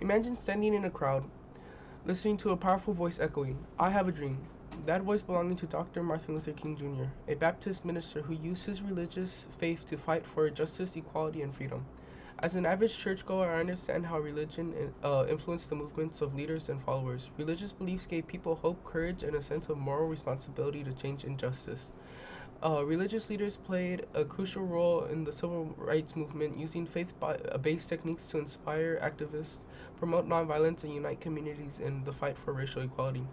Imagine standing in a crowd, listening to a powerful voice echoing, "I have a dream." That voice belonging to Dr. Martin Luther King Jr., a Baptist minister who used his religious faith to fight for justice, equality, and freedom. As an average churchgoer, I understand how religion influenced the movements of leaders and followers. Religious beliefs gave people hope, courage, and a sense of moral responsibility to change injustice. Religious leaders played a crucial role in the civil rights movement, using faith-based techniques to inspire activists, promote nonviolence, and unite communities in the fight for racial equality.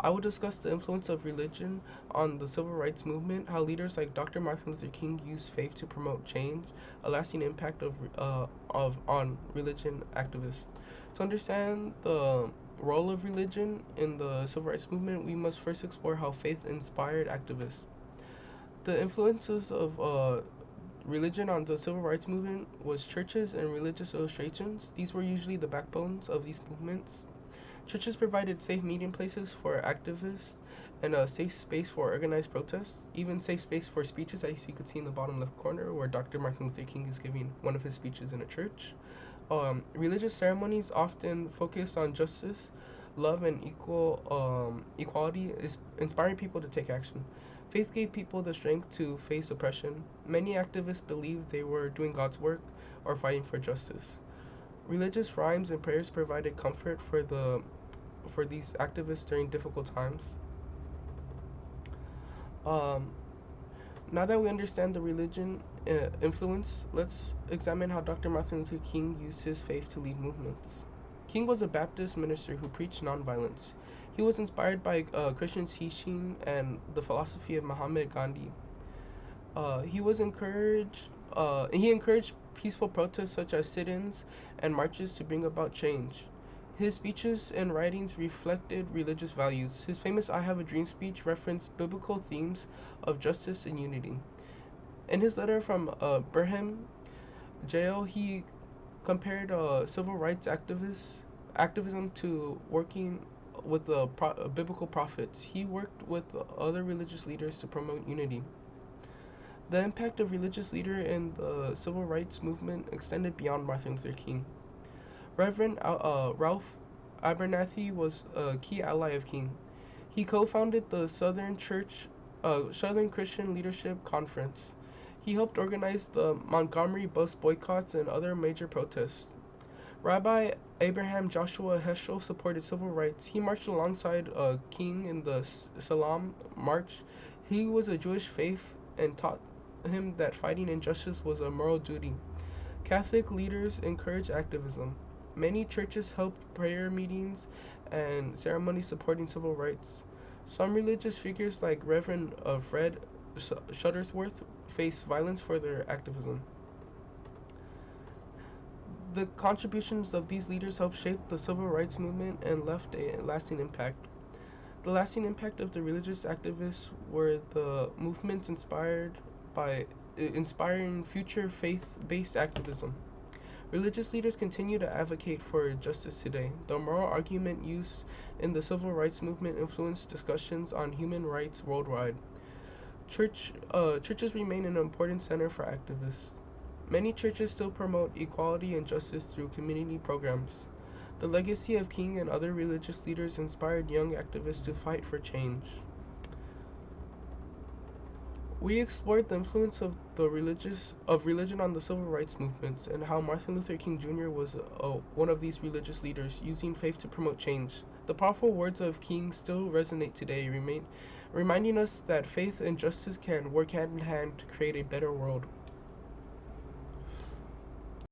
I will discuss the influence of religion on the civil rights movement, how leaders like Dr. Martin Luther King used faith to promote change, a lasting impact of on religion activists. To understand the role of religion in the civil rights movement, we must first explore how faith inspired activists. The influences of religion on the civil rights movement was churches and religious illustrations. These were usually the backbones of these movements. Churches provided safe meeting places for activists and a safe space for organized protests, even safe space for speeches, as you could see in the bottom left corner, where Dr. Martin Luther King is giving one of his speeches in a church. Religious ceremonies often focused on justice, love, and equality, is inspiring people to take action. Faith gave people the strength to face oppression. Many activists believed they were doing God's work or fighting for justice. Religious rhymes and prayers provided comfort for these activists during difficult times. Um, Now that we understand the religion influence, let's examine how Dr. Martin Luther King used his faith to lead movements. King was a Baptist minister who preached nonviolence. He was inspired by Christian teaching and the philosophy of Mahatma Gandhi. He encouraged peaceful protests such as sit-ins and marches to bring about change. His speeches and writings reflected religious values. His famous "I Have a Dream" speech referenced biblical themes of justice and unity. In his letter from Birmingham jail, he compared civil rights activism to working with the biblical prophets. He worked with other religious leaders to promote unity. The impact of religious leader in the civil rights movement extended beyond Martin Luther King. Reverend Ralph Abernathy was a key ally of King. He co-founded the Southern Christian Leadership Conference. He helped organize the Montgomery bus boycotts and other major protests. Rabbi Abraham Joshua Heschel supported civil rights. He marched alongside King in the Salam March. He was a Jewish faith and taught him that fighting injustice was a moral duty. Catholic leaders encouraged activism. Many churches held prayer meetings and ceremonies supporting civil rights. Some religious figures like Reverend Fred Shuttlesworth faced violence for their activism. The contributions of these leaders helped shape the civil rights movement and left a lasting impact. The lasting impact of the religious activists were the movements by inspiring future faith-based activism. Religious leaders continue to advocate for justice today. The moral argument used in the civil rights movement influenced discussions on human rights worldwide. Churches remain an important center for activists. Many churches still promote equality and justice through community programs. The legacy of King and other religious leaders inspired young activists to fight for change. We explored the influence of religion on the civil rights movements and how Martin Luther King Jr. was one of these religious leaders using faith to promote change. The powerful words of King still resonate today, reminding us that faith and justice can work hand in hand to create a better world.